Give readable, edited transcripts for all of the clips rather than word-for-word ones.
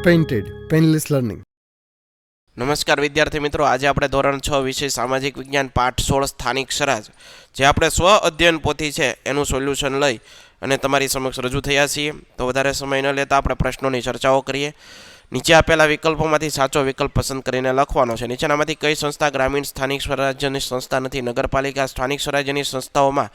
Painted painless learning. નમસ્કાર વિદ્યાર્થી મિત્રો, આજે આપણે ધોરણ 6 વિષય સામાજિક વિજ્ઞાન પાઠ 16 સ્થાનિક સ્વરાજ જે આપણે સ્વ અધ્યયન પોથી છે એનું સોલ્યુશન લઈ અને તમારી સમક્ષ રજૂ થયા છીએ. તો વધારે સમય ન લેતા આપણે પ્રશ્નોની ચર્ચાઓ કરીએ. નીચે આપેલા વિકલ્પોમાંથી સાચો વિકલ્પ પસંદ કરીને લખવાનો છે. નીચેનામાંથી કઈ સંસ્થા ગ્રામીણ સ્થાનિક સ્વરાજ્યની સંસ્થા નથી? નગરપાલિકા. સ્થાનિક સ્વરાજ્યની સંસ્થાઓમાં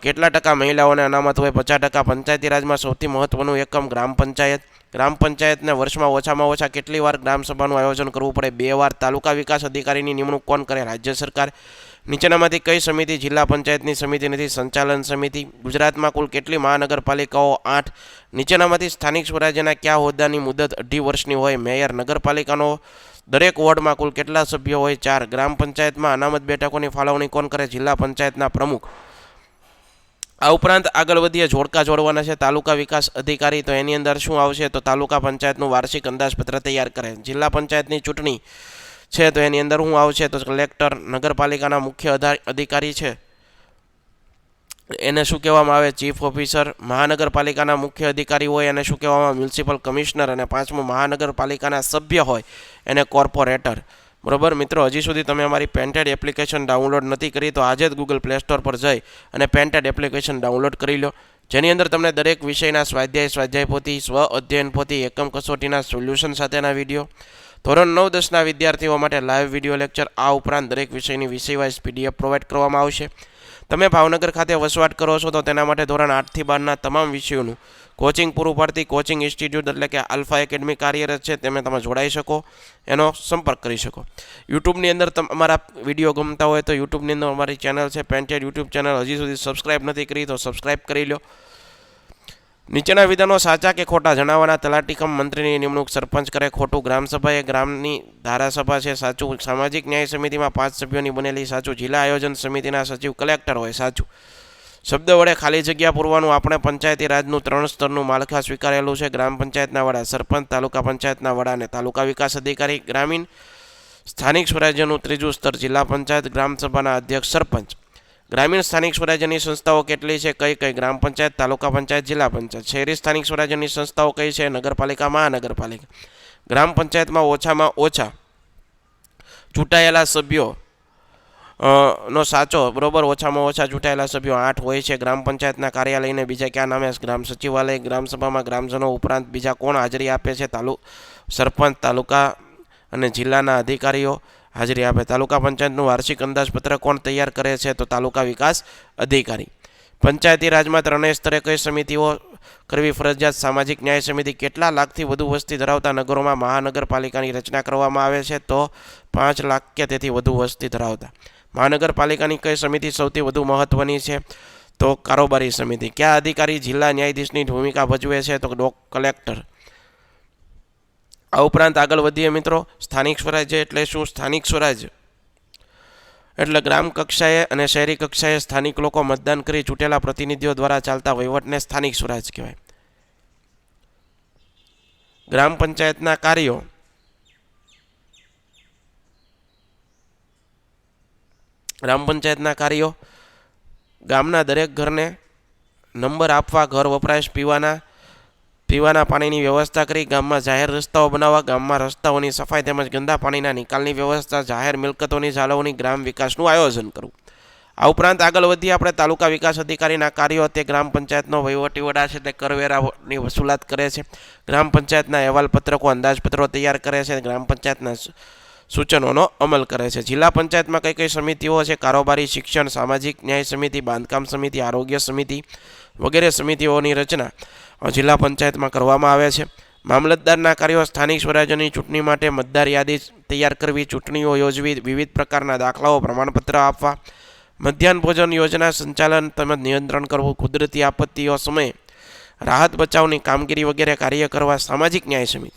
કેટલા ટકા મહિલાઓને અનામત હોય? 50%. પંચાયતી રાજમાં સૌથી મહત્વનું એકમ ગ્રામ પંચાયત. ગ્રામ પંચાયતને વર્ષમાં ઓછામાં ઓછા કેટલી વાર ગ્રામસભાનું આયોજન કરવું પડે? 2 વાર. તાલુકા વિકાસ અધિકારીની નિમણૂક કોણ કરે? રાજ્ય સરકાર. નીચેનામાંથી કઈ સમિતિ જિલ્લા પંચાયતની સમિતિ નથી? સંચાલન સમિતિ. ગુજરાતમાં કુલ કેટલી મહાનગરપાલિકાઓ? 8. નીચેનામાંથી સ્થાનિક સ્વરાજ્યના કયા હોદ્દાની મુદત 2.5 વર્ષની હોય? મેયર. નગરપાલિકાનો દરેક વોર્ડમાં કુલ કેટલા સભ્યો હોય? 4. ગ્રામ પંચાયતમાં અનામત બેઠકોની ફાળવણી કોણ કરે? જિલ્લા પંચાયતના પ્રમુખ. આ ઉપરાંત આગળ વધીએ, જોડકા જોડવાના છે. તાલુકા વિકાસ અધિકારી, તો એની અંદર શું આવશે? તો તાલુકા પંચાયતનું વાર્ષિક અંદાજપત્ર તૈયાર કરે. જિલ્લા પંચાયતની ચૂંટણી છે તો એની અંદર શું આવશે? તો કલેક્ટર. નગરપાલિકાના મુખ્ય અધિકારી છે એને શું કહેવામાં આવે? Chief officer. મહાનગરપાલિકાના મુખ્ય અધિકારી હોય એને શું કહેવામાં આવે? Municipal commissioner. અને 5મું, મહાનગરપાલિકાના સભ્ય હોય એને કોર્પોરેટર. બરોબર મિત્રો, હજી સુધી તમે અમારી પેન્ટેડ એપ્લિકેશન ડાઉનલોડ નથી કરી તો આજે જ ગૂગલ પ્લે સ્ટોર પર જઈ અને પેન્ટેડ એપ્લિકેશન ડાઉનલોડ કરી લો, જેની અંદર તમને દરેક વિષયના સ્વાધ્યાય પોથી, સ્વ અધ્યયન પોથી, એકમ કસોટીના સોલ્યુશન સાથેના વિડીયો, ધોરણ 9-10ના વિદ્યાર્થીઓ માટે લાઈવ વિડીયો લેક્ચર, આ ઉપરાંત દરેક વિષયની વિષયવાઇઝ PDF પ્રોવાઈડ કરવામાં આવશે. તમે ભાવનગર ખાતે વસવાટ કરો છો તો તેના માટે ધોરણ 8થી 12ના તમામ વિષયોનું કોચિંગ પૂરું પાડતી કોચિંગ ઇન્સ્ટિટ્યૂટ એટલે કે આલ્ફા એકેડમી કાર્યરત છે. તમે જોડાઈ શકો, એનો સંપર્ક કરી શકો. યુટ્યુબની અંદર તમારા વિડીયો ગમતા હોય તો યુટ્યુબની અંદર અમારી ચેનલ છે પેન્ટેડ યુટ્યુબ ચેનલ, હજી સુધી સબસ્ક્રાઇબ નથી કરી તો સબસ્ક્રાઇબ કરી લો. નીચેના વિધાનો સાચા કે ખોટા જણાવવાના? તલાટી કમ મંત્રીની નિમણૂક સરપંચ કરે. ખોટું. ગ્રામસભા એ ગ્રામની ધારાસભા છે. સાચું. સામાજિક ન્યાય સમિતિમાં 5 સભ્યોની બનેલી. સાચું. જિલ્લા આયોજન સમિતિના સચિવ કલેક્ટર હોય. સાચું. શબ્દ વડે ખાલી જગ્યા પૂરવાનું. આપણે પંચાયતી રાજનું 3 સ્તરનું માળખા સ્વીકારેલું છે. ગ્રામ પંચાયતના વડા સરપંચ, તાલુકા પંચાયતના વડા અને તાલુકા વિકાસ અધિકારી. ગ્રામીણ સ્થાનિક સ્વરાજ્યનું 3જું સ્તર જિલ્લા પંચાયત, ગ્રામસભાના અધ્યક્ષ સરપંચ. ગ્રામીણ સ્થાનિક સ્વરાજ્યની સંસ્થાઓ કેટલી છે? કઈ? ગ્રામ પંચાયત, તાલુકા પંચાયત, જિલ્લા પંચાયત. શહેરી સ્થાનિક સ્વરાજ્યની સંસ્થાઓ કઈ છે? નગરપાલિકા, મહાનગરપાલિકા. ગ્રામ પંચાયતમાં ઓછામાં ઓછા ચૂંટાયેલા સભ્યો નો સાચો. બરોબર, ઓછામાં ઓછા ચૂંટાયેલા સભ્યો 8 હોય છે. ગ્રામ પંચાયતના કાર્યાલયને બીજા કયા નામે? ગ્રામ સચિવાલય. ગ્રામસભામાં ગ્રામજનો ઉપરાંત બીજા કોણ હાજરી આપે છે? સરપંચ, તાલુકા અને જિલ્લાના અધિકારીઓ હાજરી આપે. તાલુકા પંચાયતનું વાર્ષિક અંદાજપત્ર કોણ તૈયાર કરે છે? તો તાલુકા વિકાસ અધિકારી. પંચાયતી રાજમાં 3 સ્તરે કઈ સમિતિઓ કરવી ફરજિયાત? સામાજિક ન્યાય સમિતિ. કેટલા લાખથી વધુ વસ્તી ધરાવતા નગરોમાં મહાનગરપાલિકાની રચના કરવામાં આવે છે? તો 5 લાખ કે તેથી વધુ વસ્તી ધરાવતા. મહાનગરપાલિકાની કઈ સમિતિ સૌથી વધુ મહત્વની છે? તો કારોબારી સમિતિ. કયા અધિકારી જિલ્લા ન્યાયાધીશની ભૂમિકા ભજવે છે? તો કલેક્ટર. આ ઉપરાંત આગળ વધીએ મિત્રો, સ્થાનિક સ્વરાજ્ય એટલે શું? સ્થાનિક સ્વરાજ્ય એટલે ગ્રામ કક્ષાએ અને શહેરી કક્ષાએ સ્થાનિક લોકો મતદાન કરી ચૂંટેલા પ્રતિનિધિઓ દ્વારા ચાલતા વહીવટને સ્થાનિક સ્વરાજ કહેવાય. ગ્રામ પંચાયતના કાર્યો ગામના દરેક ઘરને નંબર આપવા, ઘર વપરાશ, પીવાના પાણીની વ્યવસ્થા કરી, ગામમાં જાહેર રસ્તાઓ બનાવવા, ગામમાં રસ્તાઓની સફાઈ તેમજ ગંદા પાણીના નિકાલની વ્યવસ્થા, જાહેર મિલકતોની જાળવણી, ગ્રામ વિકાસનું આયોજન કરવું. આ ઉપરાંત આગળ વધીએ આપણે તાલુકા વિકાસ અધિકારીના કાર્યો. તે ગ્રામ પંચાયતનો વહીવટી વડા છે, તે કરવેરાની વસૂલાત કરે છે. ગ્રામ પંચાયતના અહેવાલ પત્રકો, અંદાજપત્રો તૈયાર કરે છે. ગ્રામ પંચાયતના સૂચનોનો અમલ કરે છે. જિલ્લા પંચાયતમાં કઈ સમિતિઓ છે? કારોબારી, શિક્ષણ, સામાજિક ન્યાય સમિતિ, બાંધકામ સમિતિ, આરોગ્ય સમિતિ વગેરે સમિતિઓની રચના જિલ્લા પંચાયતમાં કરવામાં આવે છે. મામલતદારના કાર્યો સ્થાનિક સ્વરાજ્યની ચૂંટણી માટે મતદાર યાદી તૈયાર કરવી, ચૂંટણીઓ યોજવી, વિવિધ પ્રકારના દાખલાઓ, પ્રમાણપત્ર આપવા, મધ્યાહન ભોજન યોજના સંચાલન તેમજ નિયંત્રણ કરવું, કુદરતી આપત્તિઓ સમયે રાહત બચાવની કામગીરી વગેરે કાર્ય કરવા. સામાજિક ન્યાય સમિતિ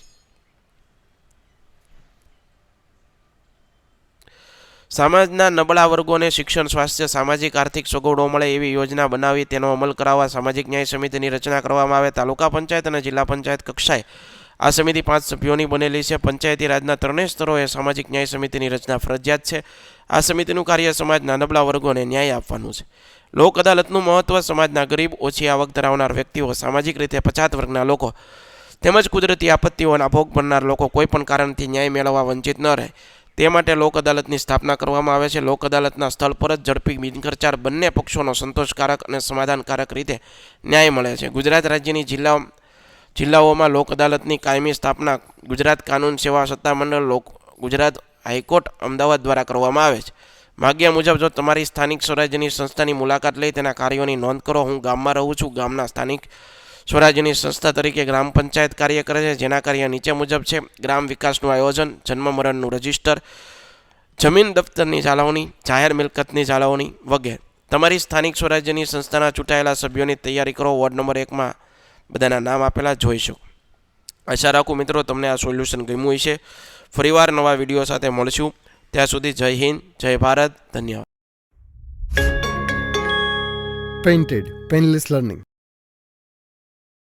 સમાજના નબળા વર્ગોને શિક્ષણ, સ્વાસ્થ્ય, સામાજિક આર્થિક સગવડો મળે એવી યોજના બનાવી તેનો અમલ કરાવવા સામાજિક ન્યાય સમિતિની રચના કરવામાં આવે. તાલુકા પંચાયત અને જિલ્લા પંચાયત કક્ષાએ આ સમિતિ 5 સભ્યોની બનેલી છે. પંચાયતી રાજના 3 સ્તરોએ સામાજિક ન્યાય સમિતિની રચના ફરજિયાત છે. આ સમિતિનું કાર્ય સમાજના નબળા વર્ગોને ન્યાય આપવાનું છે. લોક અદાલતનું મહત્વ સમાજના ગરીબ, ઓછી આવક ધરાવનાર વ્યક્તિઓ, સામાજિક રીતે પછાત વર્ગના લોકો તેમજ કુદરતી આપત્તિઓના ભોગ બનનાર લોકો કોઈપણ કારણથી ન્યાય મેળવવા વંચિત ન રહે તે માટે લોક અદાલતની સ્થાપના કરવામાં આવે છે. લોક અદાલતના સ્થળ પર જ ઝડપી બિનખર્ચાળ બંને પક્ષોનો સંતોષકારક અને સમાધાનકારક રીતે ન્યાય મળે છે. ગુજરાત રાજ્યની જિલ્લાઓમાં લોક અદાલતની કાયમી સ્થાપના ગુજરાત કાનૂન સેવા સત્તામંડળ ગુજરાત હાઈકોર્ટ અમદાવાદ દ્વારા કરવામાં આવે છે. માગ્યા મુજબ જો તમારી સ્થાનિક સ્વરાજ્યની સંસ્થાની મુલાકાત લઈ તેના કાર્યોની નોંધ કરો. હું ગામમાં રહું છું. ગામના સ્થાનિક સ્વરાજ્યની સંસ્થા તરીકે ગ્રામ પંચાયત કાર્ય કરે છે, જેના કાર્ય નીચે મુજબ છે: ગ્રામ વિકાસનું આયોજન, જન્મ મરણનું રજિસ્ટર, જમીન દફતરની જાળવણી, જાહેર મિલકતની જાળવણી વગેરે. તમારી સ્થાનિક સ્વરાજ્યની સંસ્થાના ચૂંટાયેલા સભ્યોની તૈયારી કરો. વોર્ડ નંબર 1માં બધાના નામ આપેલા જોઈ શકો. આશા રાખું મિત્રો તમને આ સોલ્યુશન ગમ્યું હશે. ફરીવાર નવા વિડીયો સાથે મળશું. ત્યાં સુધી જય હિન્દ, જય ભારત, ધન્યવાદ. Painted, Painless Learning.